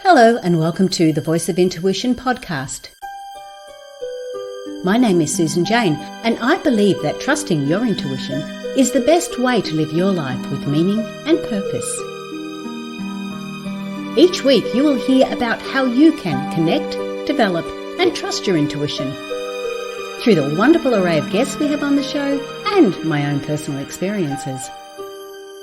Hello and welcome to the Voice of Intuition podcast. My name is Susan Jane and I believe that trusting your intuition is the best way to live your life with meaning and purpose. Each week you will hear about how you can connect, develop and trust your intuition through the wonderful array of guests we have on the show and my own personal experiences.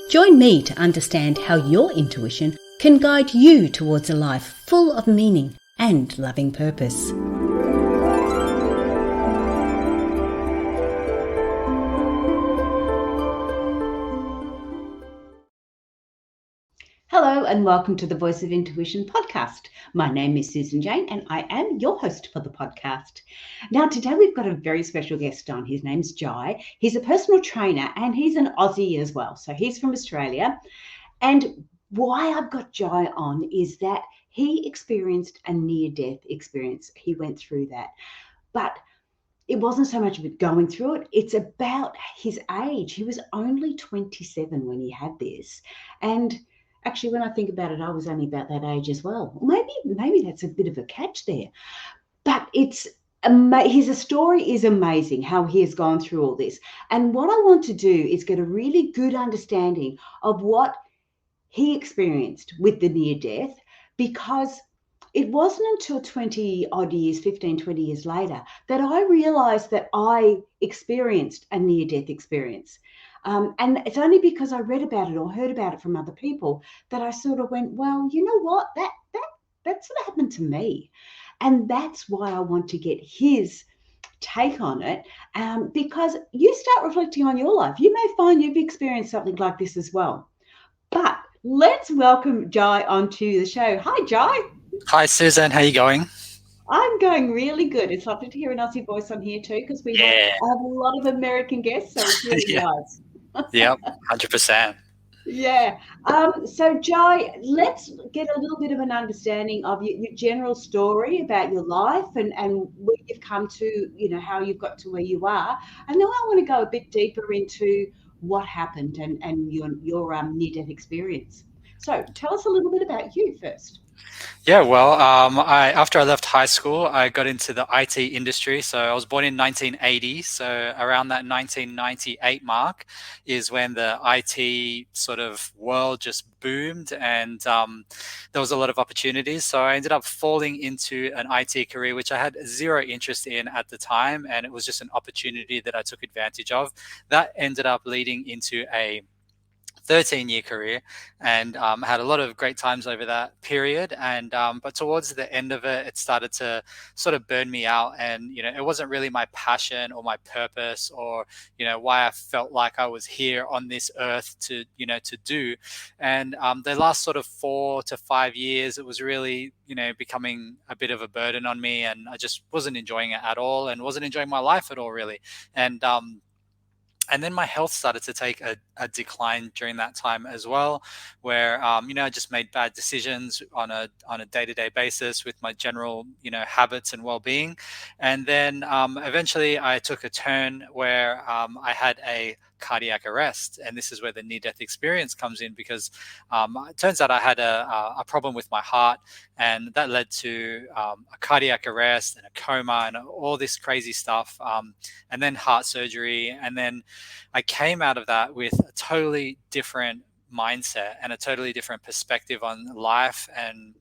Join me to understand how your intuition can guide you towards a life full of meaning and loving purpose. Hello and welcome to the Voice of Intuition podcast. My name is Susan Jane and I am your host for the podcast. Now today we've got a very special guest on. His name's Jai. He's a personal trainer and he's an Aussie as well. So he's from Australia. And why I've got Jai on is that he experienced a near-death experience. He went through that. But it wasn't so much about going through it. It's about his age. He was only 27 when he had this. And actually, when I think about it, I was only about that age as well. Maybe that's a bit of a catch there. But his story is amazing, how he has gone through all this. And what I want to do is get a really good understanding of what he experienced with the near death, because it wasn't until 20 years later that I realized that I experienced a near death experience. And it's only because I read about it or heard about it from other people that I sort of went, well, you know what, that sort of happened to me. And that's why I want to get his take on it, because you start reflecting on your life. You may find you've experienced something like this as well. But let's welcome Jai onto the show. Hi, Jai. Hi, Susan. How are you going? I'm going really good. It's lovely to hear an Aussie voice on here too, because we have a lot of American guests, so it's really nice. Yep, 100%. Yeah. So, Jai, let's get a little bit of an understanding of your general story about your life and where you've come to, how you've got to where you are. And then I want to go a bit deeper into what happened and your near-death experience. So tell us a little bit about you first. Yeah, well, after I left high school, I got into the IT industry. So I was born in 1980. So around that 1998 mark is when the IT sort of world just boomed and there was a lot of opportunities. So I ended up falling into an IT career, which I had zero interest in at the time. And it was just an opportunity that I took advantage of. That ended up leading into a 13-year career and had a lot of great times over that period. And but towards the end of it, it started to sort of burn me out. And, it wasn't really my passion or my purpose or, why I felt like I was here on this earth to do. And the last sort of 4 to 5 years, it was really, becoming a bit of a burden on me. And I just wasn't enjoying it at all and wasn't enjoying my life at all, really. And then my health started to take a decline during that time as well, where I just made bad decisions on a day-to-day basis with my general habits and well-being. And then eventually I took a turn where I had a cardiac arrest, and this is where the near-death experience comes in, because it turns out I had a problem with my heart, and that led to a cardiac arrest and a coma and all this crazy stuff, and then heart surgery. And then I came out of that with a totally different mindset and a totally different perspective on life and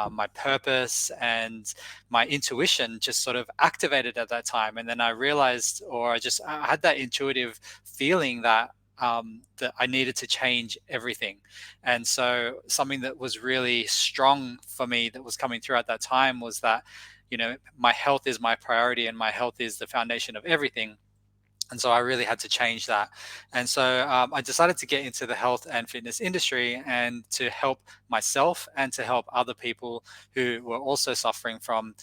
my purpose, and my intuition just sort of activated at that time. And then I realized, I had that intuitive feeling that that I needed to change everything. And so something that was really strong for me that was coming through at that time was that, my health is my priority and my health is the foundation of everything. And so I really had to change that. And so I decided to get into the health and fitness industry and to help myself and to help other people who were also suffering from,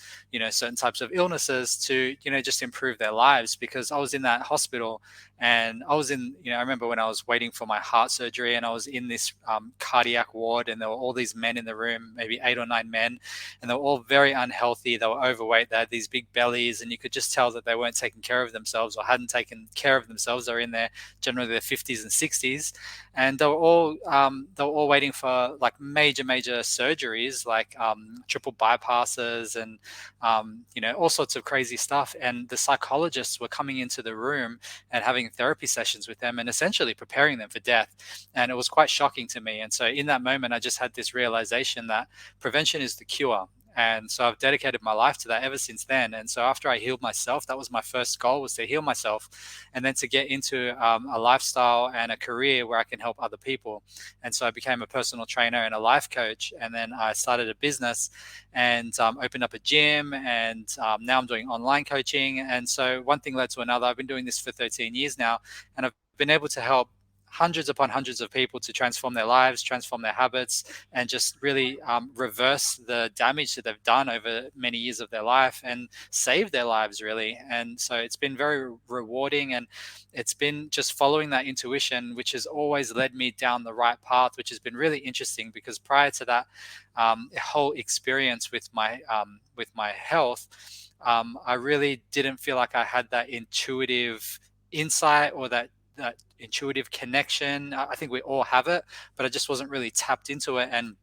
certain types of illnesses to, just improve their lives, because I was in that hospital And I was in, I remember when I was waiting for my heart surgery, and I was in this cardiac ward, and there were all these men in the room, maybe 8 or 9 men, and they were all very unhealthy. They were overweight. They had these big bellies, and you could just tell that they weren't taking care of themselves or hadn't taken care of themselves. They were in their generally their 50s and 60s, and they were all waiting for like major surgeries, like triple bypasses and all sorts of crazy stuff. And the psychologists were coming into the room and having therapy sessions with them and essentially preparing them for death. And it was quite shocking to me. And so in that moment, I just had this realization that prevention is the cure. And so I've dedicated my life to that ever since then. And so after I healed myself, that was my first goal, was to heal myself, and then to get into a lifestyle and a career where I can help other people. And so I became a personal trainer and a life coach. And then I started a business and opened up a gym. And now I'm doing online coaching. And so one thing led to another. I've been doing this for 13 years now, and I've been able to help hundreds upon hundreds of people to transform their lives, transform their habits, and just really reverse the damage that they've done over many years of their life and save their lives, really. And so it's been very rewarding, and it's been just following that intuition, which has always led me down the right path, which has been really interesting, because prior to that whole experience with my health, I really didn't feel like I had that intuitive insight or that intuitive connection. I think we all have it, but I just wasn't really tapped into it. And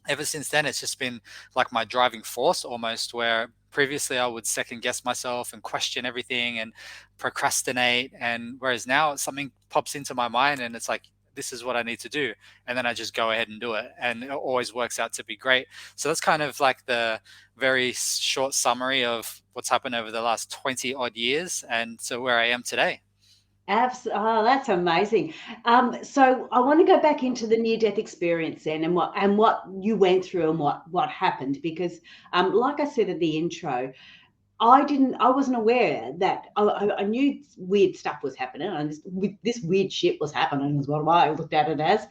ever since then, it's just been like my driving force almost, where previously I would second guess myself and question everything and procrastinate. And whereas now something pops into my mind and it's like, this is what I need to do. And then I just go ahead and do it. And it always works out to be great. So that's kind of like the very short summary of what's happened over the last 20 odd years. And so where I am today. Oh, that's amazing. So I want to go back into the near-death experience then, and what you went through and what happened, because like I said at the intro, I wasn't aware that I knew weird stuff was happening, and this weird shit was happening is what I looked at it as.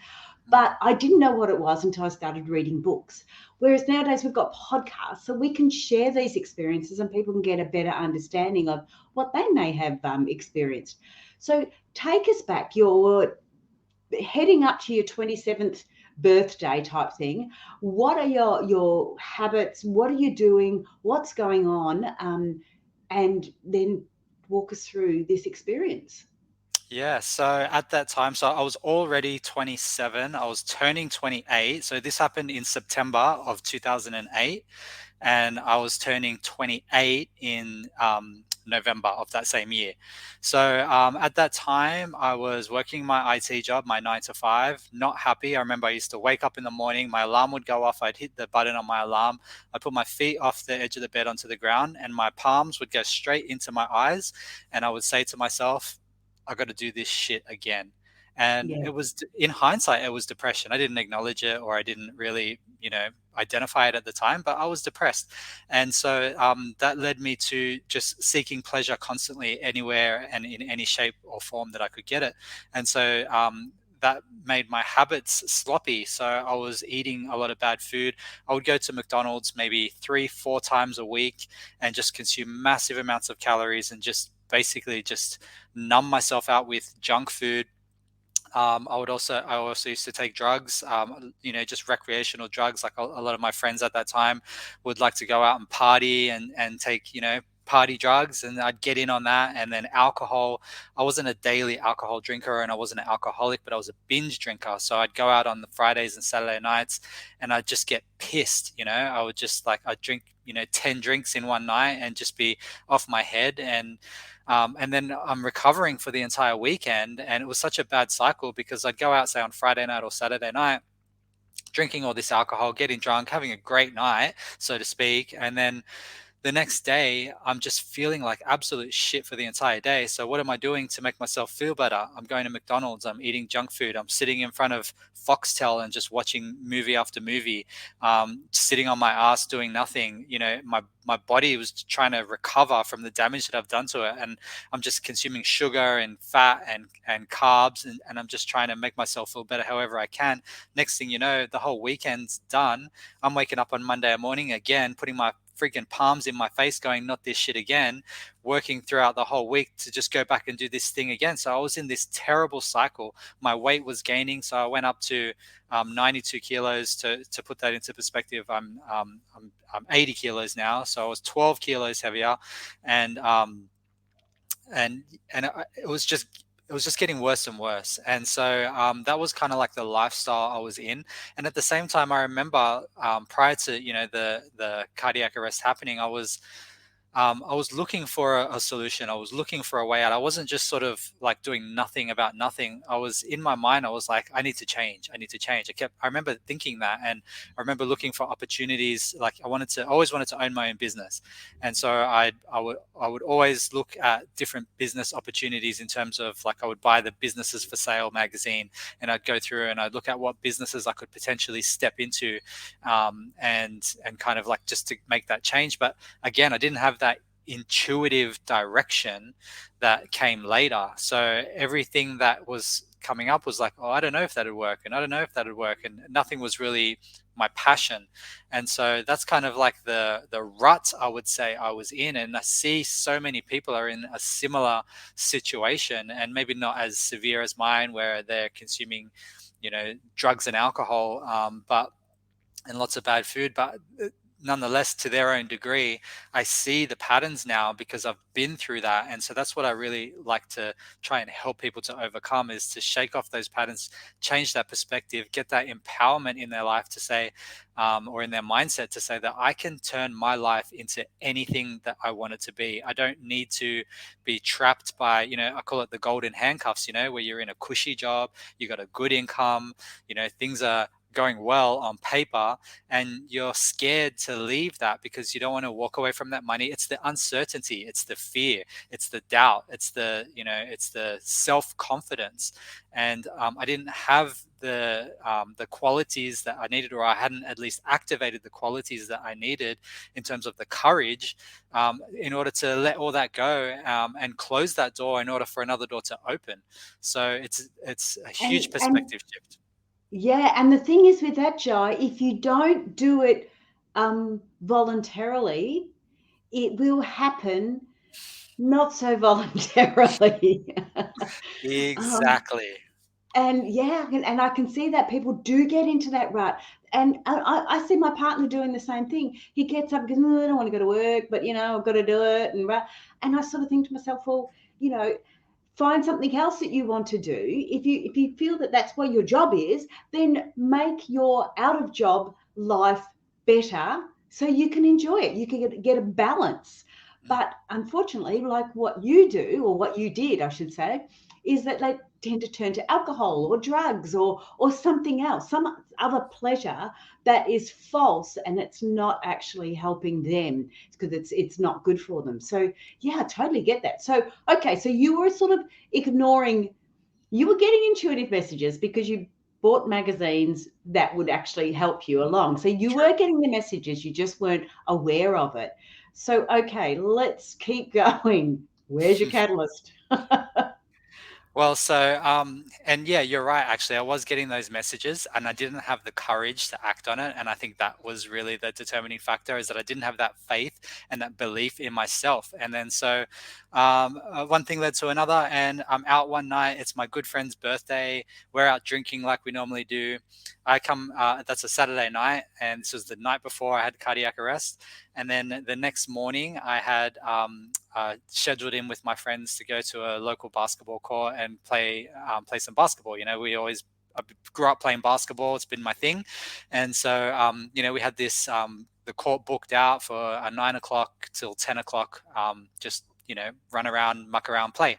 But I didn't know what it was until I started reading books. Whereas nowadays we've got podcasts, so we can share these experiences and people can get a better understanding of what they may have experienced. So take us back. You're heading up to your 27th birthday type thing. What are your habits? What are you doing? What's going on? And then walk us through this experience. Yeah, so at that time, so I was already 27. I was turning 28. So this happened in September of 2008, and I was turning 28 in November of that same year. So at that time, I was working my IT job, my 9 to 5, not happy. I remember I used to wake up in the morning, my alarm would go off, I'd hit the button on my alarm, I'd put my feet off the edge of the bed onto the ground, and my palms would go straight into my eyes, and I would say to myself, I got to do this shit again. And Yeah. it was, in hindsight, it was depression. I didn't acknowledge it, or I didn't really, identify it at the time, but I was depressed. And so that led me to just seeking pleasure constantly, anywhere and in any shape or form that I could get it. And so that made my habits sloppy. So I was eating a lot of bad food. I would go to McDonald's maybe 3, 4 times a week and just consume massive amounts of calories and just basically just numb myself out with junk food. I also used to take drugs, just recreational drugs. Like a lot of my friends at that time would like to go out and party and take, party drugs, and I'd get in on that. And then alcohol. I wasn't a daily alcohol drinker and I wasn't an alcoholic, but I was a binge drinker. So I'd go out on the Fridays and Saturday nights and I'd just get pissed. I would just I'd drink, 10 drinks in one night and just be off my head. And then I'm recovering for the entire weekend. And it was such a bad cycle because I'd go out, say, on Friday night or Saturday night, drinking all this alcohol, getting drunk, having a great night, so to speak. And then the next day, I'm just feeling like absolute shit for the entire day. So what am I doing to make myself feel better? I'm going to McDonald's. I'm eating junk food. I'm sitting in front of Foxtel and just watching movie after movie, sitting on my ass doing nothing. My body was trying to recover from the damage that I've done to it. And I'm just consuming sugar and fat and carbs. And I'm just trying to make myself feel better however I can. Next thing you know, the whole weekend's done. I'm waking up on Monday morning again, putting my freaking palms in my face going, not this shit again, working throughout the whole week to just go back and do this thing again. So I was in this terrible cycle. My weight was gaining. So I went up to 92 kilos. To put that into perspective, I'm 80 kilos now. So I was 12 kilos heavier. And, it was just getting worse and worse. And so that was kind of like the lifestyle I was in. And at the same time, I remember prior to the cardiac arrest happening, I was looking for a solution. I was looking for a way out. I wasn't just sort of like doing nothing about nothing. I was in my mind, I was like, I need to change. I need to change. I remember thinking that. And I remember looking for opportunities. Like I always wanted to own my own business. And so I would always look at different business opportunities in terms of like, I would buy the Businesses for Sale magazine, and I'd go through and I'd look at what businesses I could potentially step into, and kind of like just to make that change. But again, I didn't have that intuitive direction that came later. So everything that was coming up was like, oh, I don't know if that would work, and I don't know if that would work, and nothing was really my passion. And so that's kind of like the rut I would say I was in. And I see so many people are in a similar situation, and maybe not as severe as mine, where they're consuming, drugs and alcohol, but and lots of bad food, but nonetheless, to their own degree, I see the patterns now because I've been through that. And so that's what I really like to try and help people to overcome, is to shake off those patterns, change that perspective, get that empowerment in their life to say, or in their mindset to say that I can turn my life into anything that I want it to be. I don't need to be trapped by, I call it the golden handcuffs, where you're in a cushy job, you got a good income, things are going well on paper, and you're scared to leave that because you don't want to walk away from that money. It's the uncertainty, it's the fear, it's the doubt, it's the self-confidence. And I didn't have the qualities that I needed, or I hadn't at least activated the qualities that I needed in terms of the courage, in order to let all that go, and close that door in order for another door to open. So it's a huge And perspective shift. yeah, and the thing is with that, Jai, if you don't do it voluntarily, it will happen not so voluntarily. um, Exactly. and yeah, and I can see that people do get into that rut. And I see my partner doing the same thing. He gets up and goes, "Oh, I don't want to go to work, but I've got to do it." And I sort of think to myself, well, find something else that you want to do. If you feel that that's what your job is, then make your out of job life better so you can enjoy it. You can get a balance. But unfortunately, like what you do, or what you did, I should say, is that they tend to turn to alcohol or drugs or something else, some other pleasure that is false, and it's not actually helping them because it's not good for them. So yeah, I totally get that. So okay, so you were sort of ignoring, you were getting intuitive messages because you bought magazines that would actually help you along. So you True. were getting the messages, you just weren't aware of it. So okay, let's keep going. Where's your catalyst? Well, so, and yeah, you're right. Actually, I was getting those messages, and I didn't have the courage to act on it. And I think that was really the determining factor, is that I didn't have that faith and that belief in myself. And then so, one thing led to another, and I'm out one night. It's my good friend's birthday. We're out drinking like we normally do. That's a Saturday night, and this was the night before I had cardiac arrest. And then the next morning, I had scheduled in with my friends to go to a local basketball court and play some basketball. I grew up playing basketball; it's been my thing. And so we had this the court booked out for a 9 o'clock till 10 o'clock. Just run around, muck around, play.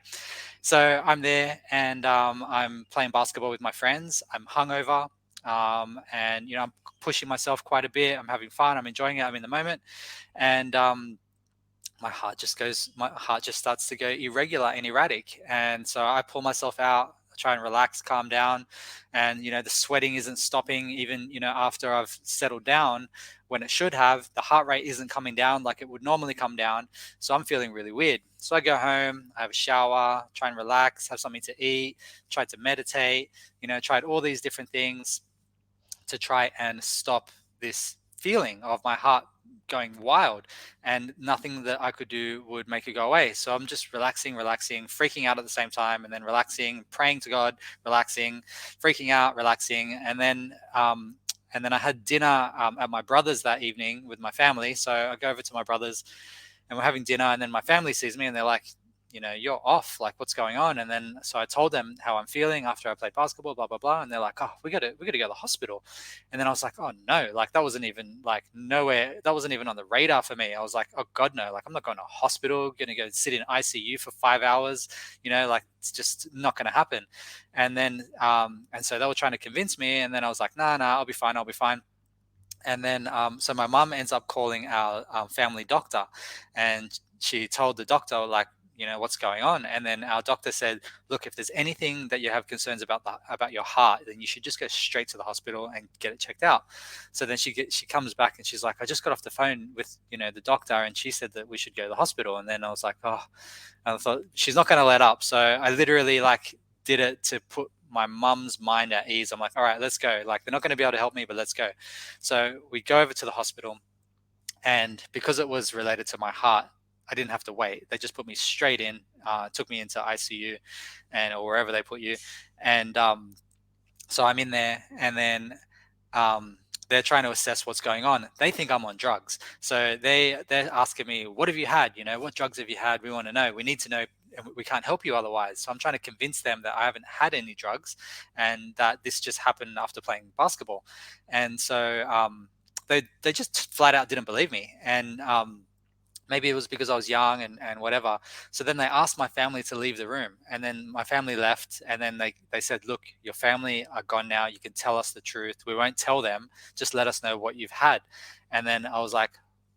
So I'm there, and I'm playing basketball with my friends. I'm hungover, and I'm pushing myself quite a bit. I'm having fun. I'm enjoying it. I'm in the moment, and my heart just starts to go irregular and erratic. And so I pull myself out, try and relax, calm down. And, the sweating isn't stopping even, after I've settled down, when it should have. The heart rate isn't coming down like it would normally come down. So I'm feeling really weird. So I go home, I have a shower, try and relax, have something to eat, try to meditate, tried all these different things to try and stop this feeling of my heart going wild, and nothing that I could do would make it go away. So I'm just relaxing, freaking out at the same time, and then relaxing, praying to God, relaxing, freaking out, relaxing, and then I had dinner at my brother's that evening with my family. So I go over to my brother's, and we're having dinner, and then my family sees me and they're like, you're off, like, what's going on? And then so I told them how I'm feeling after I played basketball, blah blah blah, and they're like, oh, we got to go to the hospital. And then I was like, oh no, like that wasn't even like nowhere, that wasn't even on the radar for me. I was like, oh god no, like I'm not going to hospital, gonna go sit in ICU for 5 hours, like it's just not going to happen. And then and so they were trying to convince me, and then I was like, nah, I'll be fine. And then so my mum ends up calling our family doctor, and she told the doctor, like, what's going on. And then our doctor said, look, if there's anything that you have concerns about your heart, then you should just go straight to the hospital and get it checked out. So then she comes back and she's like, I just got off the phone with the doctor, and she said that we should go to the hospital. And then I was like, oh, and I thought she's not going to let up. So I literally like did it to put my mum's mind at ease. I'm like, all right, let's go. Like, they're not going to be able to help me, but let's go. So we go over to the hospital, and because it was related to my heart, I didn't have to wait. They just put me straight in, took me into ICU or wherever they put you. And so I'm in there, and then they're trying to assess what's going on. They think I'm on drugs. So they're asking me, what have you had? What drugs have you had? We want to know. We need to know. We can't help you otherwise. So I'm trying to convince them that I haven't had any drugs, and that this just happened after playing basketball. And so they just flat out didn't believe me. And maybe it was because I was young and whatever. So then they asked my family to leave the room, and then my family left. And then they said, look, your family are gone now. You can tell us the truth. We won't tell them. Just let us know what you've had. And then I was like,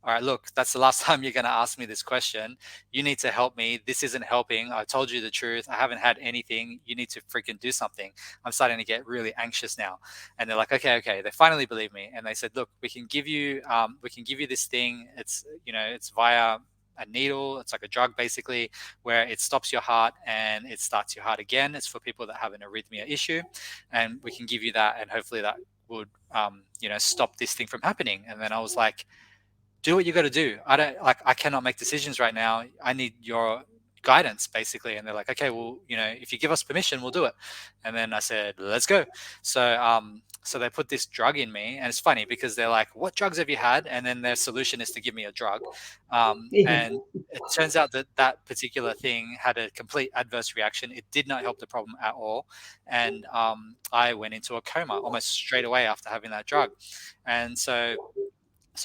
all right, look, that's the last time you're going to ask me this question. You need to help me. This isn't helping. I told you the truth. I haven't had anything. You need to freaking do something. I'm starting to get really anxious now. And they're like, okay. They finally believe me. And they said, look, we can give you this thing. It's, it's via a needle. It's like a drug, basically, where it stops your heart and it starts your heart again. It's for people that have an arrhythmia issue. And we can give you that. And hopefully that would, stop this thing from happening. And then I was like, do what you got to do. I cannot make decisions right now. I need your guidance, basically. And they're like, okay, well, if you give us permission, we'll do it. And then I said, let's go. So they put this drug in me, and it's funny because they're like, what drugs have you had? And then their solution is to give me a drug. And it turns out that particular thing had a complete adverse reaction. It did not help the problem at all. And I went into a coma almost straight away after having that drug. And so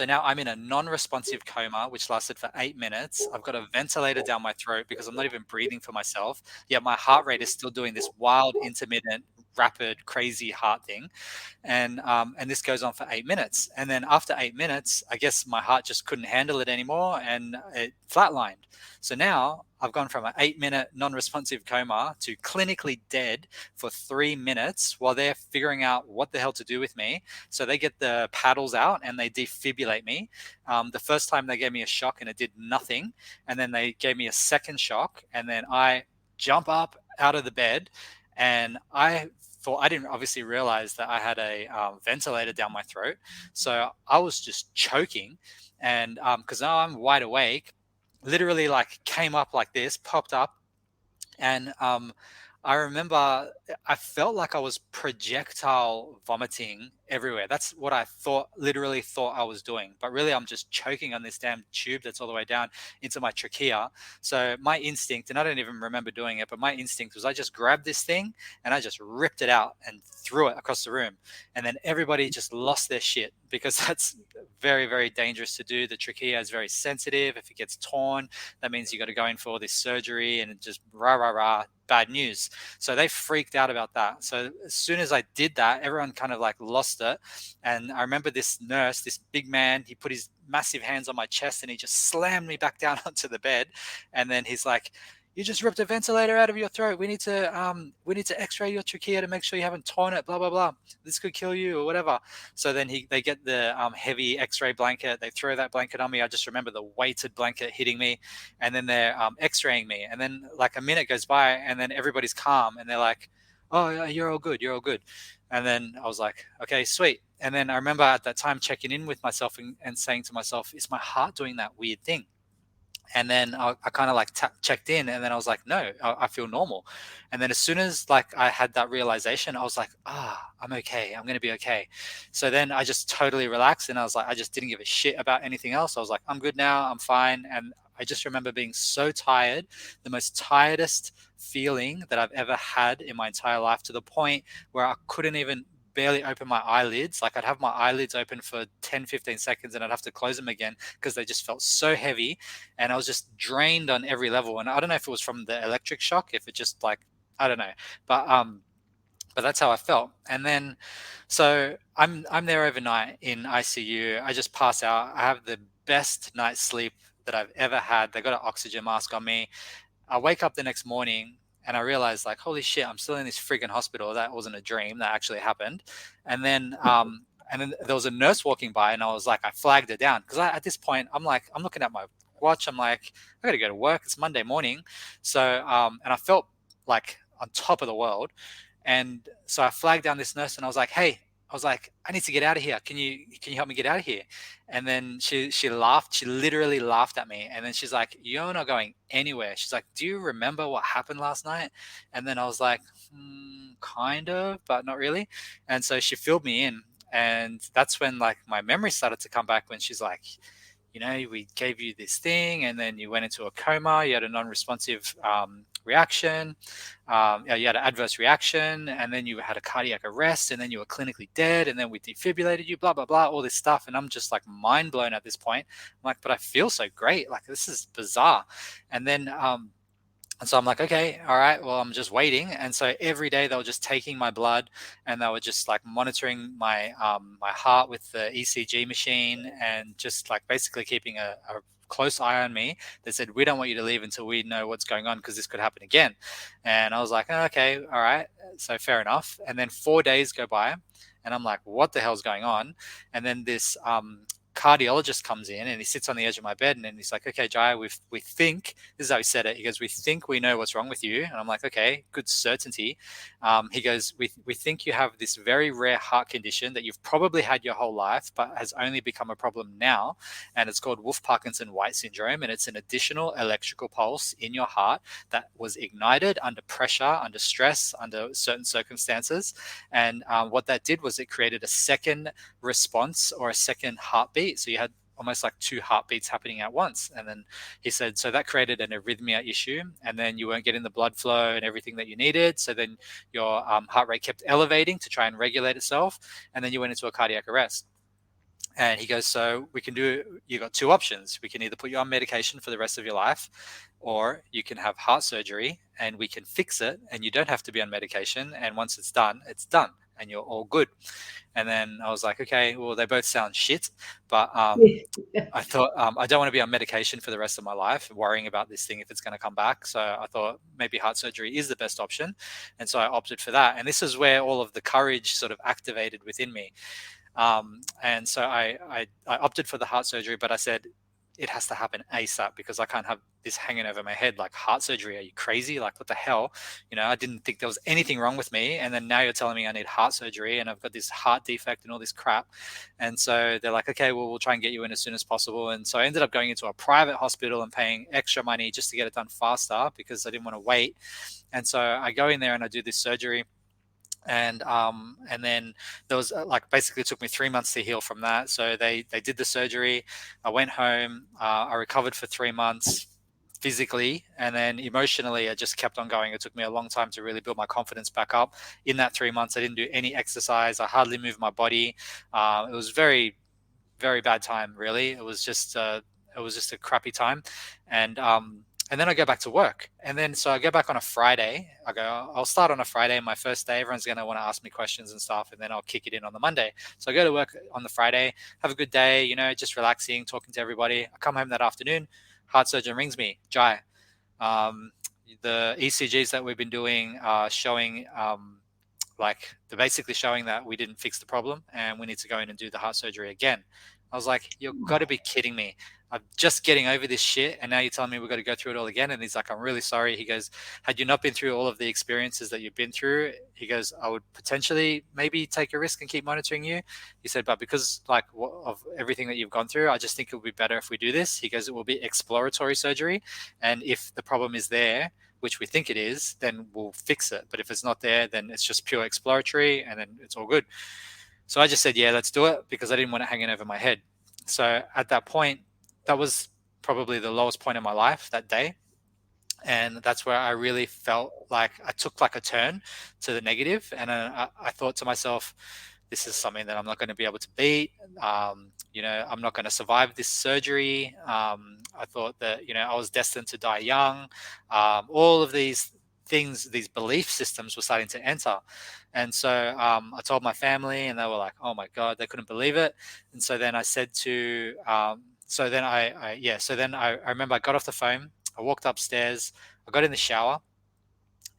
now I'm in a non-responsive coma, which lasted for 8 minutes. I've got a ventilator down my throat because I'm not even breathing for myself. Yet my heart rate is still doing this wild, intermittent, rapid, crazy heart thing. And this goes on for 8 minutes. And then after 8 minutes, I guess my heart just couldn't handle it anymore, and it flatlined. So now I've gone from an 8-minute non-responsive coma to clinically dead for 3 minutes while they're figuring out what the hell to do with me. So they get the paddles out and they defibrillate me. The first time they gave me a shock and it did nothing. And then they gave me a second shock, and then I jump up out of the bed, and I didn't obviously realize that I had a ventilator down my throat. So I was just choking, and because now I'm wide awake, literally like came up like this, popped up, and I remember I felt like I was projectile vomiting everywhere. That's what I literally thought I was doing. But really, I'm just choking on this damn tube that's all the way down into my trachea. So my instinct, and I don't even remember doing it, but my instinct was I just grabbed this thing and I just ripped it out and threw it across the room. And then everybody just lost their shit, because that's very, very dangerous to do. The trachea is very sensitive. If it gets torn, that means you got to go in for all this surgery, and it just bad news. So they freaked out about that. So as soon as I did that, everyone kind of like lost it. And I remember this nurse, this big man, he put his massive hands on my chest and he just slammed me back down onto the bed. And then he's like, you just ripped a ventilator out of your throat. We need to x-ray your trachea to make sure you haven't torn it, blah, blah, blah. This could kill you or whatever. So then they get the heavy x-ray blanket. They throw that blanket on me. I just remember the weighted blanket hitting me, and then they're x-raying me. And then like a minute goes by, and then everybody's calm, and they're like, oh, yeah, you're all good, you're all good. And then I was like, okay, sweet. And then I remember at that time checking in with myself and saying to myself, is my heart doing that weird thing? And then I kind of like checked in, and then I was like, no, I feel normal. And then as soon as like I had that realization, I was like, I'm okay, I'm going to be okay. So then I just totally relaxed, and I was like, I just didn't give a shit about anything else. I was like, I'm good now, I'm fine. And I just remember being so tired, the most tiredest feeling that I've ever had in my entire life, to the point where I couldn't even barely open my eyelids. Like I'd have my eyelids open for 10, 15 seconds and I'd have to close them again because they just felt so heavy, and I was just drained on every level. And I don't know if it was from the electric shock, if it just like, I don't know, but but that's how I felt. And then so I'm there overnight in ICU. I just pass out. I have the best night's sleep that I've ever had. They got an oxygen mask on me. I wake up the next morning and I realized, like, holy shit, I'm still in this friggin' hospital. That wasn't a dream. That actually happened. And then there was a nurse walking by, and I was like, I flagged her down because at this point, I'm like, I'm looking at my watch. I'm like, I got to go to work. It's Monday morning. So, and I felt like on top of the world. And so I flagged down this nurse, and I was like, hey, I was like, I need to get out of here. Can you help me get out of here? And then she laughed. She literally laughed at me. And then she's like, you're not going anywhere. She's like, do you remember what happened last night? And then I was like, kind of, but not really. And so she filled me in. And that's when like my memory started to come back, when she's like, we gave you this thing, and then you went into a coma. You had a non-responsive reaction. Yeah, you had an adverse reaction, and then you had a cardiac arrest, and then you were clinically dead, and then we defibrillated you, blah, blah, blah, all this stuff. And I'm just like mind blown at this point. I'm like, but I feel so great. Like, this is bizarre. And then, and so I'm like, okay, all right, well, I'm just waiting. And so every day they were just taking my blood, and they were just like monitoring my heart with the ECG machine, and just like basically keeping a close eye on me. They said, we don't want you to leave until we know what's going on, because this could happen again. And I was like, oh, okay, all right, so fair enough. And then 4 days go by, and I'm like, what the hell's going on? And then this cardiologist comes in, and he sits on the edge of my bed, and then he's like, okay, Jai, we think, this is how he said it, he goes, we think we know what's wrong with you. And I'm like, okay, good certainty. He goes, we think you have this very rare heart condition that you've probably had your whole life, but has only become a problem now, and it's called Wolff-Parkinson-White syndrome, and it's an additional electrical pulse in your heart that was ignited under pressure, under stress, under certain circumstances. And what that did was it created a second response, or a second heartbeat. So you had almost like two heartbeats happening at once. And then he said, so that created an arrhythmia issue. And then you weren't getting the blood flow and everything that you needed. So then your heart rate kept elevating to try and regulate itself. And then you went into a cardiac arrest. And he goes, so you got two options. We can either put you on medication for the rest of your life, or you can have heart surgery and we can fix it, and you don't have to be on medication. And once it's done, and you're all good. And then I was like, okay, well, they both sound shit, but I thought, I don't want to be on medication for the rest of my life, worrying about this thing if it's going to come back. So I thought maybe heart surgery is the best option. And so I opted for that. And this is where all of the courage sort of activated within me. And so I opted for the heart surgery, but I said, it has to happen ASAP, because I can't have this hanging over my head. Like, heart surgery? Are you crazy? Like, what the hell? I didn't think there was anything wrong with me. And then now you're telling me I need heart surgery, and I've got this heart defect and all this crap. And so they're like, okay, well, we'll try and get you in as soon as possible. And so I ended up going into a private hospital and paying extra money just to get it done faster, because I didn't want to wait. And so I go in there and I do this surgery. And then there was like, basically it took me 3 months to heal from that. So they did the surgery. I went home. I recovered for 3 months physically, and then emotionally I just kept on going. It took me a long time to really build my confidence back up. In that 3 months, I didn't do any exercise. I hardly moved my body. It was very, very bad time, really. It was just a crappy time. And then I go back to work. And then so I go back on a Friday. I'll start on a Friday, my first day. Everyone's going to want to ask me questions and stuff. And then I'll kick it in on the Monday. So I go to work on the Friday, have a good day, just relaxing, talking to everybody. I come home that afternoon. Heart surgeon rings me, Jai. The ECGs that we've been doing are showing, like, they're basically showing that we didn't fix the problem and we need to go in and do the heart surgery again. I was like, you've got to be kidding me. I'm just getting over this shit, and now you're telling me we've got to go through it all again. And he's like, I'm really sorry. He goes, had you not been through all of the experiences that you've been through, he goes, I would potentially maybe take a risk and keep monitoring you. He said, but because like of everything that you've gone through, I just think it would be better if we do this. He goes, it will be exploratory surgery, and if the problem is there, which we think it is, then we'll fix it. But if it's not there, then it's just pure exploratory, and then it's all good. So I just said, yeah, let's do it, because I didn't want it hanging over my head. So at that point, that was probably the lowest point in my life that day. And that's where I really felt like I took like a turn to the negative. And I thought to myself, this is something that I'm not going to be able to beat. I'm not going to survive this surgery. I thought that, I was destined to die young. All of these things, these belief systems were starting to enter. And so I told my family, and they were like, oh my God, they couldn't believe it. And so then I said to, so then I remember I got off the phone, I walked upstairs, I got in the shower,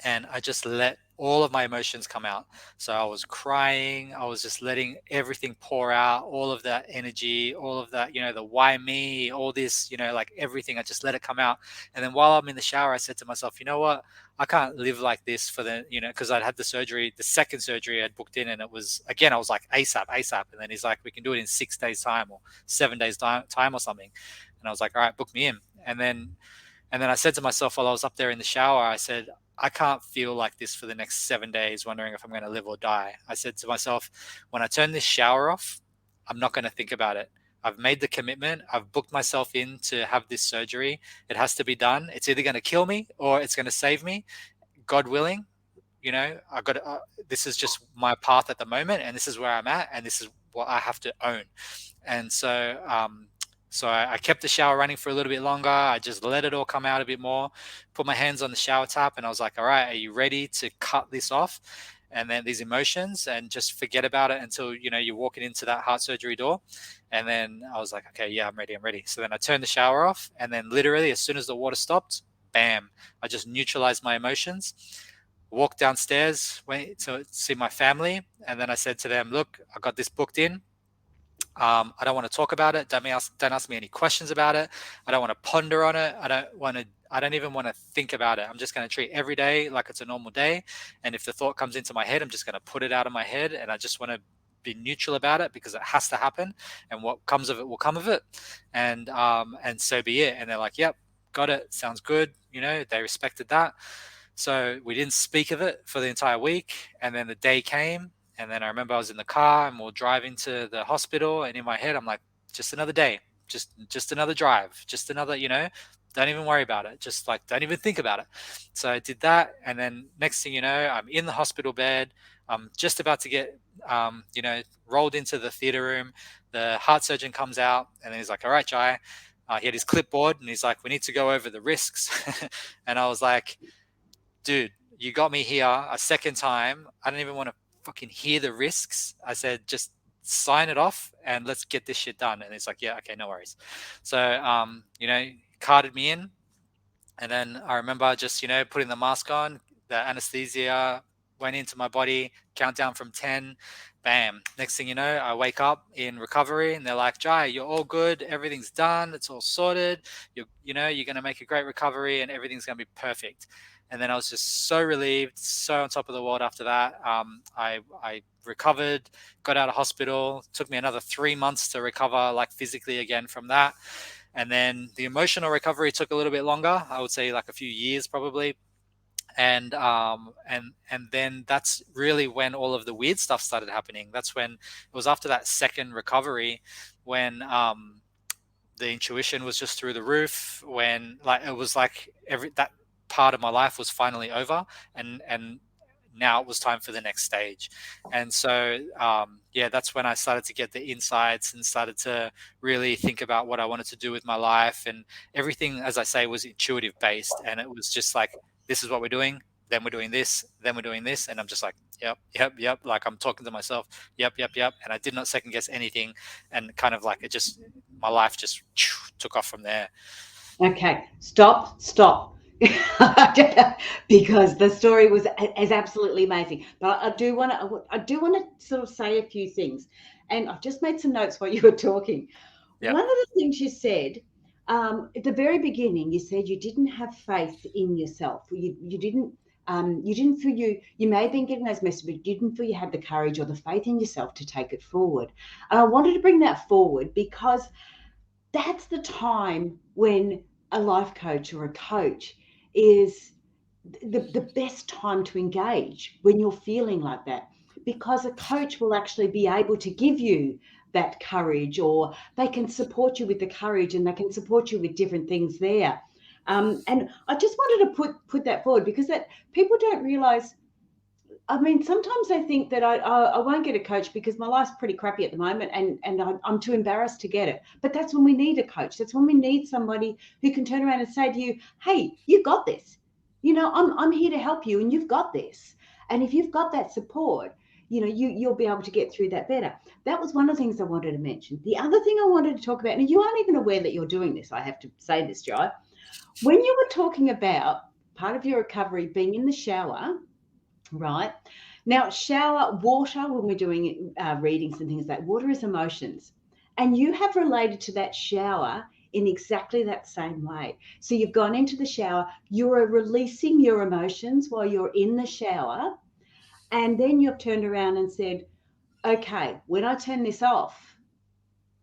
and I just let all of my emotions come out. So I was crying, I was just letting everything pour out, all of that energy, all of that, the why me, all this, like everything, I just let it come out. And then while I'm in the shower, I said to myself, you know what? I can't live like this for because I'd had the surgery, the second surgery I'd booked in, and it was, again, I was like, ASAP. And then he's like, we can do it in 6 days time or 7 days time or something. And I was like, all right, book me in. And then I said to myself while I was up there in the shower, I said, I can't feel like this for the next 7 days, wondering if I'm going to live or die. I said to myself, when I turn this shower off, I'm not going to think about it. I've made the commitment. I've booked myself in to have this surgery. It has to be done. It's either going to kill me or it's going to save me. God willing, I got this is just my path at the moment, and this is where I'm at, and this is what I have to own. And so I kept the shower running for a little bit longer. I just let it all come out a bit more, put my hands on the shower tap, and I was like, all right, are you ready to cut this off? And then these emotions, and just forget about it until, you're walking into that heart surgery door. And then I was like, okay, yeah, I'm ready. So then I turned the shower off, and then literally as soon as the water stopped, bam, I just neutralized my emotions, walked downstairs, went to see my family. And then I said to them, look, I got this booked in. I don't want to talk about it. Don't ask me any questions about it. I don't want to ponder on it. I don't even want to think about it. I'm just going to treat every day like it's a normal day. And if the thought comes into my head, I'm just going to put it out of my head. And I just want to be neutral about it, because it has to happen. And what comes of it will come of it. And so be it. And they're like, yep, got it. Sounds good. They respected that. So we didn't speak of it for the entire week. And then the day came. And then I remember I was in the car, and we're driving to the hospital, and in my head, I'm like, just another day, just another drive, just another, don't even worry about it. Just like, don't even think about it. So I did that. And then next thing you know, I'm in the hospital bed. I'm just about to get, rolled into the theater room. The heart surgeon comes out, and he's like, all right, Jai. He had his clipboard, and he's like, we need to go over the risks. And I was like, dude, you got me here a second time. I don't even want to fucking hear the risks. I said, just sign it off and let's get this shit done. And he's like, yeah, okay, no worries. So, carted me in. And then I remember just, putting the mask on, the anesthesia went into my body, countdown from 10, bam. Next thing you know, I wake up in recovery, and they're like, Jai, you're all good. Everything's done. It's all sorted. You're going to make a great recovery, and everything's going to be perfect. And then I was just so relieved, so on top of the world after that. I recovered, got out of hospital. It took me another 3 months to recover, like physically again from that. And then the emotional recovery took a little bit longer. I would say like a few years probably. And then that's really when all of the weird stuff started happening. That's when it was after that second recovery when the intuition was just through the roof, when like it was like that part of my life was finally over, and now it was time for the next stage. And so that's when I started to get the insights and started to really think about what I wanted to do with my life. And everything, as I say, was intuitive based, and it was just like, this is what we're doing, then we're doing this, then we're doing this. And I'm just like, yep. Like I'm talking to myself, yep. And I did not second guess anything. And kind of like my life just took off from there. Okay, stop. Because the story is absolutely amazing. But I do want to sort of say a few things. And I've just made some notes while you were talking. Yep. One of the things you said At the very beginning, you said you didn't have faith in yourself. You didn't feel you may have been getting those messages, but you didn't feel you had the courage or the faith in yourself to take it forward. And I wanted to bring that forward because that's the time when a life coach or a coach is the best time to engage, when you're feeling like that, because a coach will actually be able to give you that courage, or they can support you with the courage, and they can support you with different things there. And I just wanted to put that forward, because that people don't realize. I mean, sometimes I think that I won't get a coach because my life's pretty crappy at the moment, and I'm too embarrassed to get it. But that's when we need a coach. That's when we need somebody who can turn around and say to you, "Hey, you got this. I'm here to help you, and you've got this." And if you've got that support, you'll be able to get through that better. That was one of the things I wanted to mention. The other thing I wanted to talk about, and you aren't even aware that you're doing this, I have to say this, Jai. When you were talking about part of your recovery being in the shower. Right. Now, shower water, when we're doing readings and things like water is emotions. And you have related to that shower in exactly that same way. So you've gone into the shower, you're releasing your emotions while you're in the shower. And then you've turned around and said, okay, when I turn this off,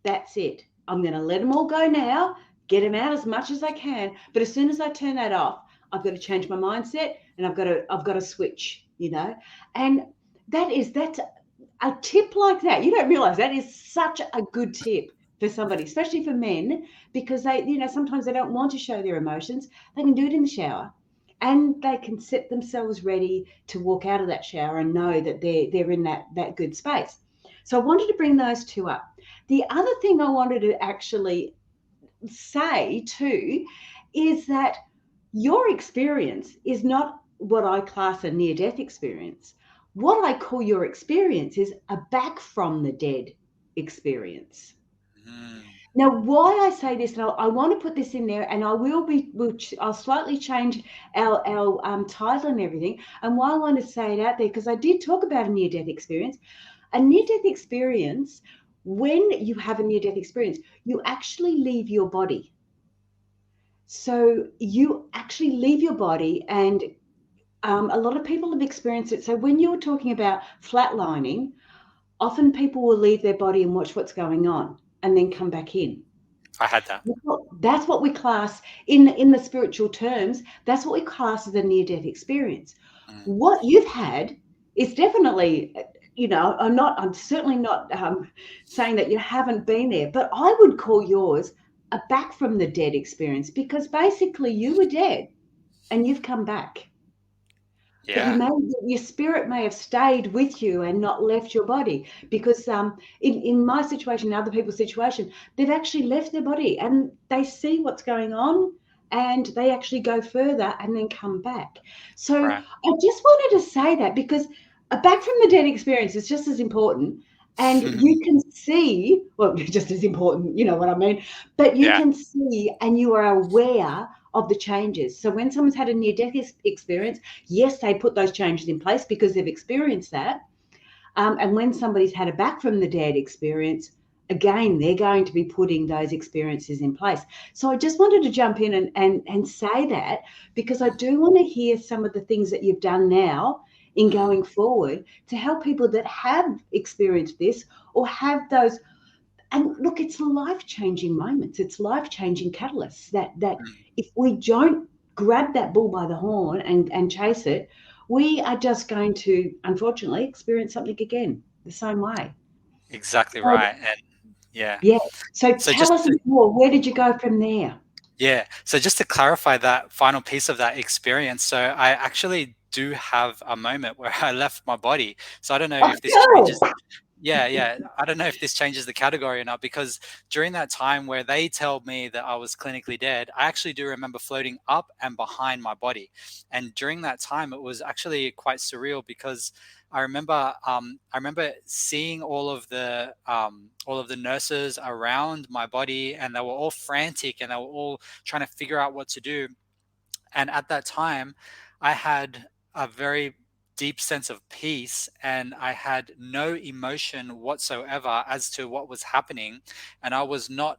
that's it. I'm going to let them all go now, get them out as much as I can. But as soon as I turn that off, I've got to change my mindset, and I've got to switch. And that's a tip like that. You don't realize that is such a good tip for somebody, especially for men, because sometimes they don't want to show their emotions. They can do it in the shower, and they can set themselves ready to walk out of that shower and know that they're in that good space. So I wanted to bring those two up. The other thing I wanted to actually say too is that your experience is not what I class a near-death experience. What I call your experience is a back from the dead experience. Mm. Now, why I say this, and I want to put this in there, and I'll slightly change our title and everything. And why I want to say it out there, because I did talk about a near-death experience. A near-death experience, when you have a near-death experience, you actually leave your body. So you actually leave your body, and a lot of people have experienced it. So when you're talking about flatlining, often people will leave their body and watch what's going on and then come back in. I had that. That's what we class in the spiritual terms. That's what we class as a near-death experience. Mm. What you've had is definitely, I'm certainly not saying that you haven't been there, but I would call yours a back from the dead experience, because basically you were dead and you've come back. But Yeah. your spirit may have stayed with you and not left your body, because in my situation, other people's situation, they've actually left their body and they see what's going on, and they actually go further and then come back. So Right. I just wanted to say that, because a back from the dead experience is just as important, and you can see, well, just as important, you know what I mean, but you Yeah. can see and you are aware of the changes. So when someone's had a near-death experience, yes, they put those changes in place because they've experienced that. And when somebody's had a back from the dead experience, again, they're going to be putting those experiences in place. So I just wanted to jump in and say that, because I do want to hear some of the things that you've done now in Mm. going forward to help people that have experienced this or have those. And look, it's life-changing moments. It's life-changing catalysts that Mm. if we don't grab that bull by the horn and chase it, we are just going to, unfortunately, experience something again the same way. Exactly So, right. And yeah. yeah. So So tell just us a bit more. Where did you go from there? Yeah. So just to clarify that final piece of that experience, so I actually do have a moment where I left my body. So I don't know if this Oh, changes. Yeah, yeah. I don't know if this changes the category or not, because during that time where they told me that I was clinically dead, I actually do remember floating up and behind my body. And during that time, it was actually quite surreal, because I remember seeing all of the nurses around my body, and they were all frantic and they were all trying to figure out what to do. And at that time, I had a very deep sense of peace, and I had no emotion whatsoever as to what was happening. And I was not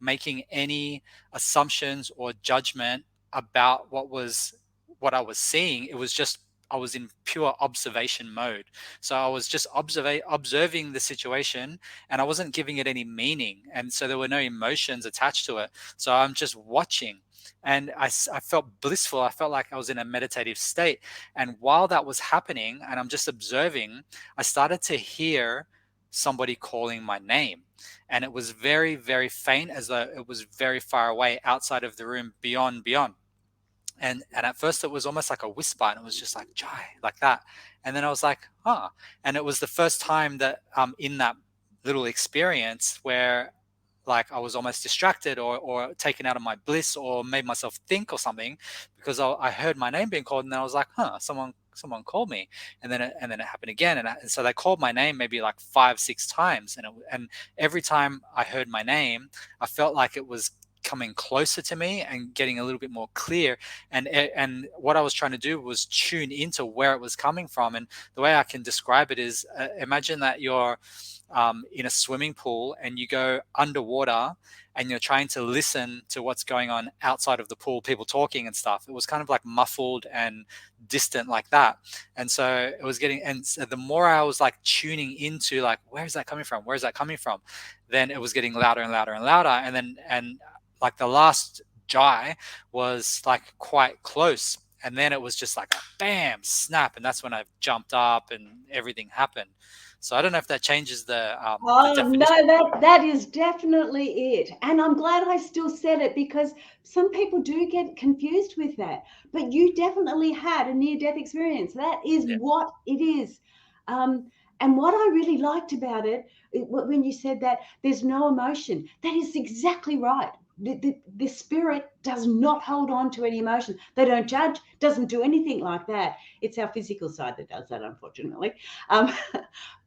making any assumptions or judgment about what I was seeing. It was just I was in pure observation mode. So I was just observing the situation, and I wasn't giving it any meaning. And so there were no emotions attached to it. So I'm just watching. And I felt blissful. I felt like I was in a meditative state. And while that was happening, and I'm just observing, I started to hear somebody calling my name. And it was very, very faint, as though it was very far away outside of the room, beyond. And at first it was almost like a whisper, and it was just like Jai, like that. And then I was like, huh. And it was the first time that in that little experience where like I was almost distracted or taken out of my bliss or made myself think or something, because I heard my name being called, and then I was like, huh, someone called me. And then it happened again, and so they called my name maybe like 5-6 times, and every time I heard my name, I felt like it was coming closer to me and getting a little bit more clear. And what I was trying to do was tune into where it was coming from. And the way I can describe it is, imagine that you're in a swimming pool and you go underwater and you're trying to listen to what's going on outside of the pool, people talking and stuff. It was kind of like muffled and distant like that. And so it was getting, and so the more I was like tuning into like, where is that coming from? Where is that coming from? Then it was getting louder and louder and louder. And like the last jai was like quite close. And then it was just like a bam, snap. And that's when I jumped up and everything happened. So I don't know if that changes the Oh no, definition. that is definitely it. And I'm glad I still said it, because some people do get confused with that. But you definitely had a near-death experience. That is Yeah. what it is. And what I really liked about when you said that there's no emotion, that is exactly right. The spirit does not hold on to any emotion. They don't judge, doesn't do anything like that. It's our physical side that does that, unfortunately. Um,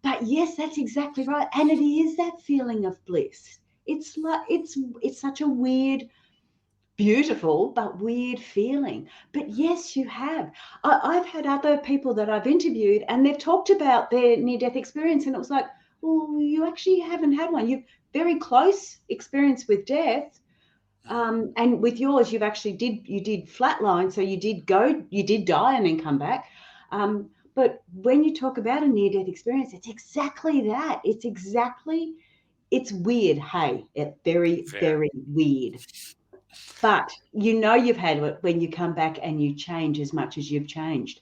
But yes, that's exactly right. And it is that feeling of bliss. It's like it's such a weird, beautiful, but weird feeling. But yes, you have. I've had other people that I've interviewed, and they've talked about their near-death experience, and it was like, well, you actually haven't had one. You've very close experience with death. And with yours, you did flatline, so you did die and then come back. But when you talk about a near-death experience, it's exactly that. It's weird. Hey, it's very, Very. very weird. But you know you've had it when you come back and you change as much as you've changed.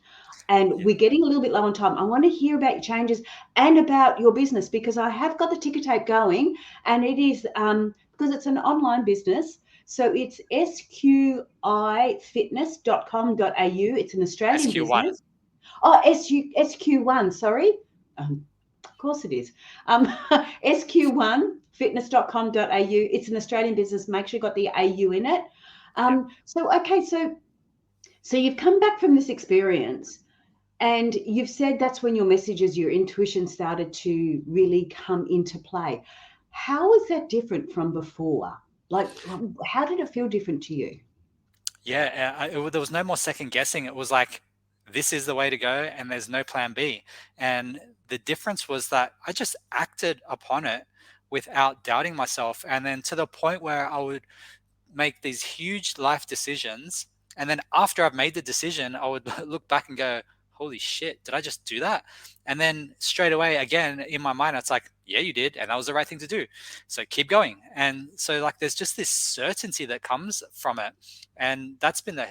And Yeah. we're getting a little bit low on time. I want to hear about your changes and about your business, because I have got the ticker tape going, and it is because it's an online business. So it's sqifitness.com.au. It's an Australian SQ1. business. Oh, SQ1, sorry. Of course it is. SQ1fitness.com.au. It's an Australian business. Make sure you got the AU in it. Yeah. So you've come back from this experience, and you've said that's when your messages, your intuition started to really come into play. How is that different from before? Like, how did it feel different to you? Yeah. There was no more second guessing. It was like, this is the way to go, and there's no plan B. And the difference was that I just acted upon it without doubting myself. And then to the point where I would make these huge life decisions. And then after I've made the decision, I would look back and go, holy shit, did I just do that? And then straight away, again, in my mind, it's like, yeah, you did. And that was the right thing to do. So keep going. And so, like, there's just this certainty that comes from it. And that's been the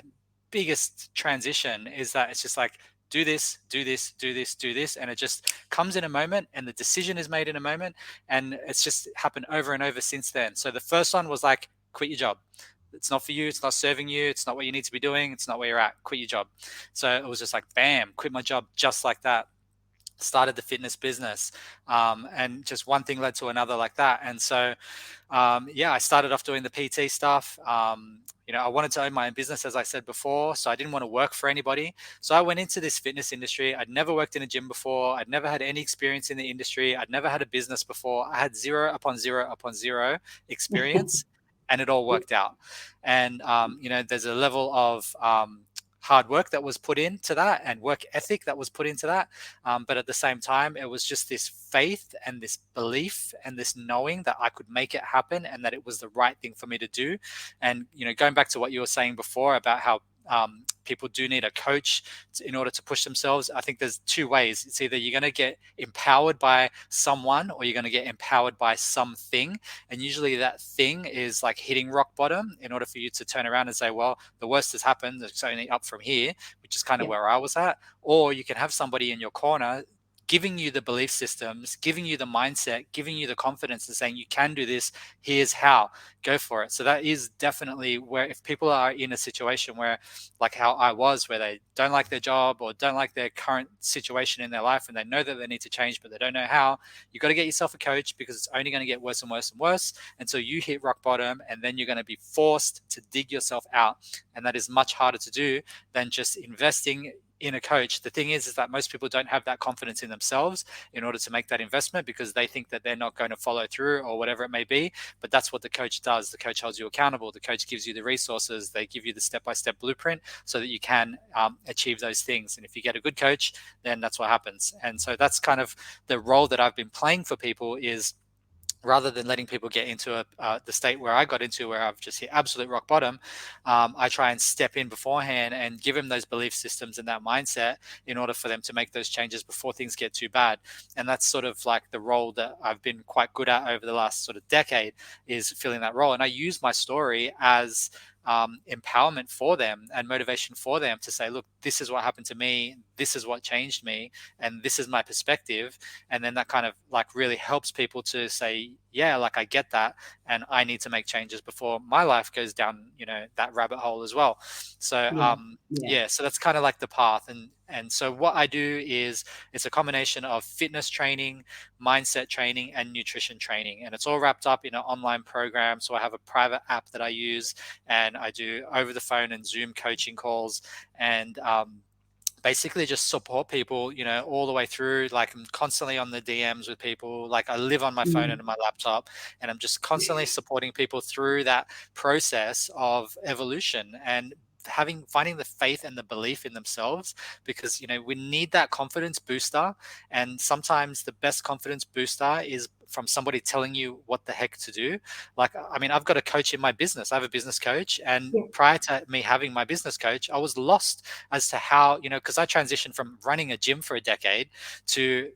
biggest transition, is that it's just like, do this, do this, do this, do this. And it just comes in a moment, and the decision is made in a moment. And it's just happened over and over since then. So the first one was like, quit your job. It's not for you. It's not serving you. It's not what you need to be doing. It's not where you're at. Quit your job. So it was just like, bam, quit my job just like that. Started the fitness business, and just one thing led to another like that. And so, yeah, I started off doing the PT stuff. I wanted to own my own business, as I said before, so I didn't want to work for anybody. So I went into this fitness industry. I'd never worked in a gym before. I'd never had any experience in the industry. I'd never had a business before. I had zero upon zero upon zero experience, and it all worked out. And there's a level of hard work that was put into that and work ethic that was put into that. But at the same time, it was just this faith and this belief and this knowing that I could make it happen and that it was the right thing for me to do. And, going back to what you were saying before about how people do need a coach in order to push themselves. I think there's two ways. It's either you're going to get empowered by someone or you're going to get empowered by something. And usually that thing is like hitting rock bottom in order for you to turn around and say, well, the worst has happened. It's only up from here, which is kind of where I was at. Or you can have somebody in your corner giving you the belief systems, giving you the mindset, giving you the confidence and saying, you can do this, here's how, go for it. So that is definitely where, if people are in a situation where, like how I was, where they don't like their job or don't like their current situation in their life and they know that they need to change, but they don't know how, you've got to get yourself a coach because it's only going to get worse and worse and worse until you hit rock bottom, and then you're going to be forced to dig yourself out. And that is much harder to do than just investing in a coach. The thing is that most people don't have that confidence in themselves in order to make that investment because they think that they're not going to follow through or whatever it may be. But that's what the coach does. The coach holds you accountable. The coach gives you the resources. They give you the step-by-step blueprint so that you can achieve those things. And if you get a good coach, then that's what happens. And so that's kind of the role that I've been playing for people, is rather than letting people get into the state where I got into, where I've just hit absolute rock bottom, I try and step in beforehand and give them those belief systems and that mindset in order for them to make those changes before things get too bad. And that's sort of like the role that I've been quite good at over the last sort of decade, is filling that role. And I use my story as empowerment for them and motivation for them to say, look, this is what happened to me, this is what changed me, and this is my perspective. And then that kind of like really helps people to say, yeah, like I get that, and I need to make changes before my life goes down, that rabbit hole as well. So so that's kind of like the path. And so what I do is it's a combination of fitness training, mindset training, and nutrition training. And it's all wrapped up in an online program. So I have a private app that I use, and I do over the phone and Zoom coaching calls, and basically just support people, all the way through. Like I'm constantly on the DMs with people. Like I live on my phone and my laptop, and I'm just constantly supporting people through that process of evolution and finding the faith and the belief in themselves, because we need that confidence booster. And sometimes the best confidence booster is from somebody telling you what the heck to do. Like, I mean, I've got a coach in my business. I have a business coach, and prior to me having my business coach, I was lost as to how, because I transitioned from running a gym for a decade to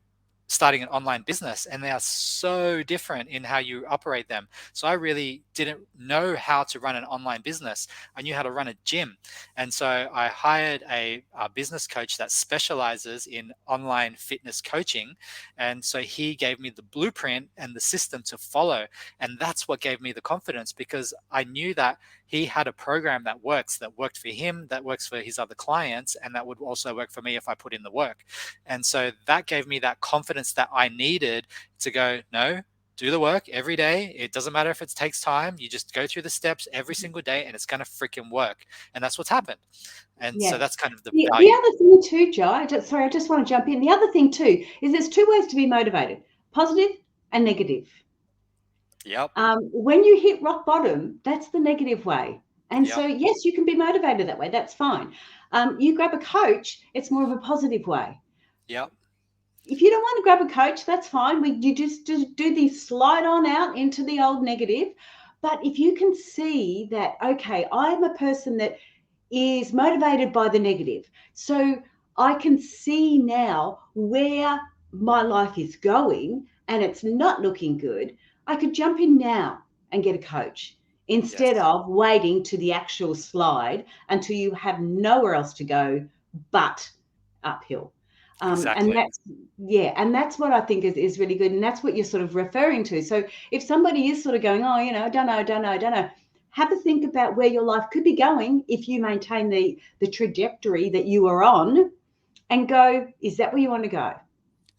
starting an online business, and they are so different in how you operate them. So I really didn't know how to run an online business. I knew how to run a gym. And so I hired a business coach that specializes in online fitness coaching. And so he gave me the blueprint and the system to follow. And that's what gave me the confidence, because I knew that he had a program that worked for him, that works for his other clients, and that would also work for me if I put in the work. And so that gave me that confidence that I needed to go, no, do the work every day. It doesn't matter if it takes time. You just go through the steps every single day, and it's going to freaking work. And that's what's happened. And so that's kind of the value. The other thing too, Joe, I just want to jump in. The other thing too is there's two ways to be motivated: positive and negative. Yep. When you hit rock bottom, that's the negative way. And so, yes, you can be motivated that way. That's fine. You grab a coach, it's more of a positive way. Yep. If you don't want to grab a coach, that's fine. You just do the slide on out into the old negative. But if you can see that, okay, I'm a person that is motivated by the negative. So I can see now where my life is going and it's not looking good. I could jump in now and get a coach instead of waiting to the actual slide until you have nowhere else to go but uphill. Exactly. And that's what I think is really good. And that's what you're sort of referring to. So if somebody is sort of going, oh, I don't know, have a think about where your life could be going if you maintain the trajectory that you are on, and go, is that where you want to go?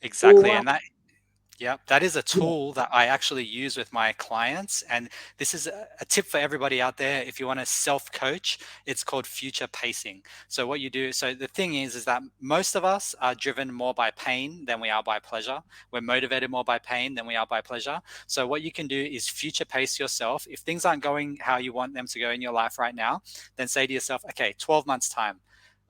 Exactly. And that is a tool that I actually use with my clients. And this is a tip for everybody out there. If you want to self-coach, it's called future pacing. So what you do, so the thing is that most of us are driven more by pain than we are by pleasure. We're motivated more by pain than we are by pleasure. So what you can do is future pace yourself. If things aren't going how you want them to go in your life right now, then say to yourself, okay, 12 months time,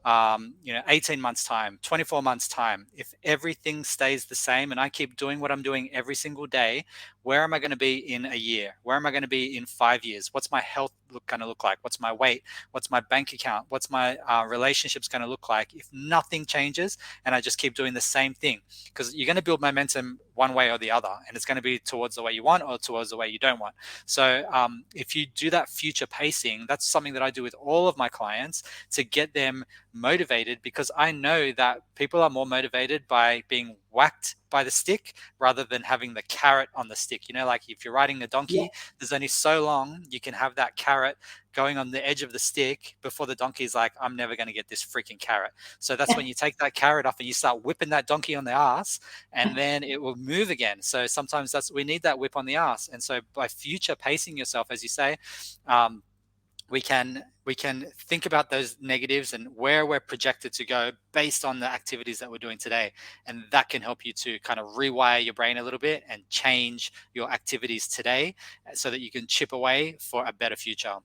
18 months time, 24 months time, if everything stays the same and I keep doing what I'm doing every single day, where am I going to be in a year? Where am I going to be in 5 years? What's my health going to look like? What's my weight? What's my bank account? What's my relationships going to look like if nothing changes and I just keep doing the same thing? Because you're going to build momentum one way or the other, and it's going to be towards the way you want or towards the way you don't want. So if you do that future pacing, that's something that I do with all of my clients to get them motivated, because I know that people are more motivated by being whacked by the stick rather than having the carrot on the stick. Like if you're riding a donkey, there's only so long you can have that carrot going on the edge of the stick before the donkey's like, I'm never going to get this freaking carrot. So that's when you take that carrot off and you start whipping that donkey on the ass, and then it will move again. So sometimes we need that whip on the ass. And so by future pacing yourself, as you say, we can think about those negatives and where we're projected to go based on the activities that we're doing today. And that can help you to kind of rewire your brain a little bit and change your activities today so that you can chip away for a better future.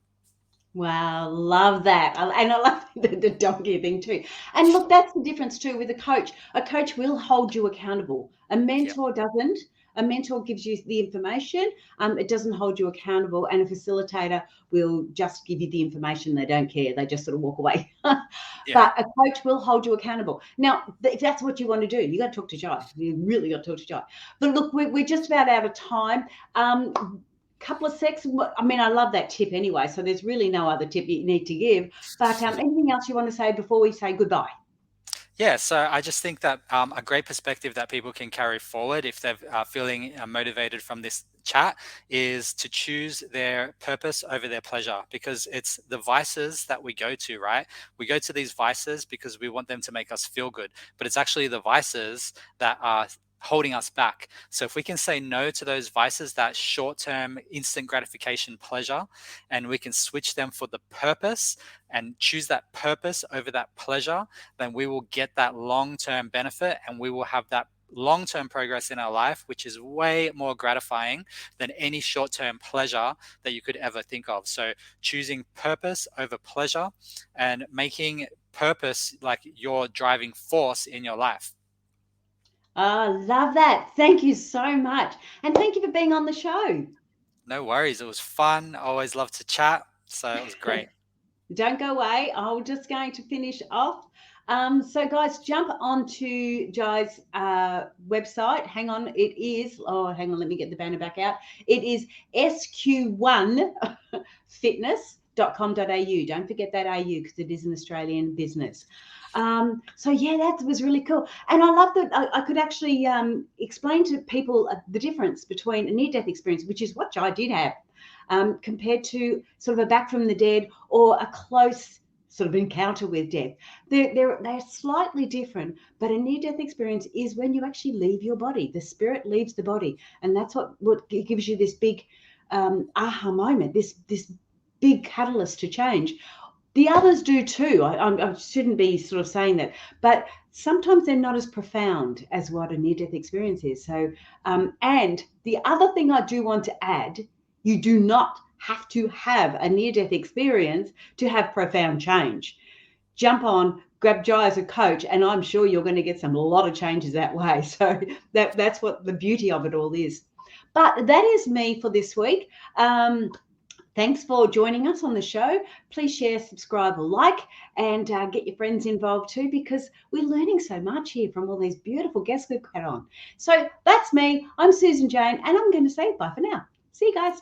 Wow, love that. And I love the donkey thing too. And look, that's the difference too with a coach. A coach will hold you accountable. A mentor doesn't. A mentor gives you the information. It doesn't hold you accountable. And a facilitator will just give you the information. They don't care. They just sort of walk away. But a coach will hold you accountable. Now, if that's what you want to do, you got to talk to Jai. You really got to talk to Jai. But look, we're just about out of time. Couple of secs. I mean, I love that tip anyway, so there's really no other tip you need to give. But anything else you want to say before we say goodbye? Yeah, so I just think that a great perspective that people can carry forward if they're feeling motivated from this chat is to choose their purpose over their pleasure, because it's the vices that we go to, right? We go to these vices because we want them to make us feel good, but it's actually the vices that are holding us back. So if we can say no to those vices, that short-term instant gratification pleasure, and we can switch them for the purpose and choose that purpose over that pleasure, then we will get that long-term benefit and we will have that long-term progress in our life, which is way more gratifying than any short-term pleasure that you could ever think of. So choosing purpose over pleasure and making purpose like your driving force in your life. Oh, love that. Thank you so much. And thank you for being on the show. No worries. It was fun. I always love to chat. So it was great. Don't go away. I'm just going to finish off. So guys, jump onto Jai's website. Hang on. It is, hang on. Let me get the banner back out. It is sq1fitness.com.au. Don't forget that AU because it is an Australian business. So yeah, that was really cool. And I love that I could actually explain to people the difference between a near-death experience, which is what I did have, compared to sort of a back from the dead or a close sort of encounter with death. They're slightly different, but a near-death experience is when you actually leave your body. The spirit leaves the body, and that's what gives you this big aha moment, this big catalyst to change. The others do too. I shouldn't be sort of saying that, but sometimes they're not as profound as what a near-death experience is. So, and the other thing I do want to add, you do not have to have a near-death experience to have profound change. Jump on, grab Jai as a coach, and I'm sure you're going to get a lot of changes that way. So that's what the beauty of it all is. But that is me for this week. Thanks for joining us on the show. Please share, subscribe, or like, and get your friends involved too, because we're learning so much here from all these beautiful guests we've had on. So that's me. I'm Susan Jane, and I'm going to say bye for now. See you guys.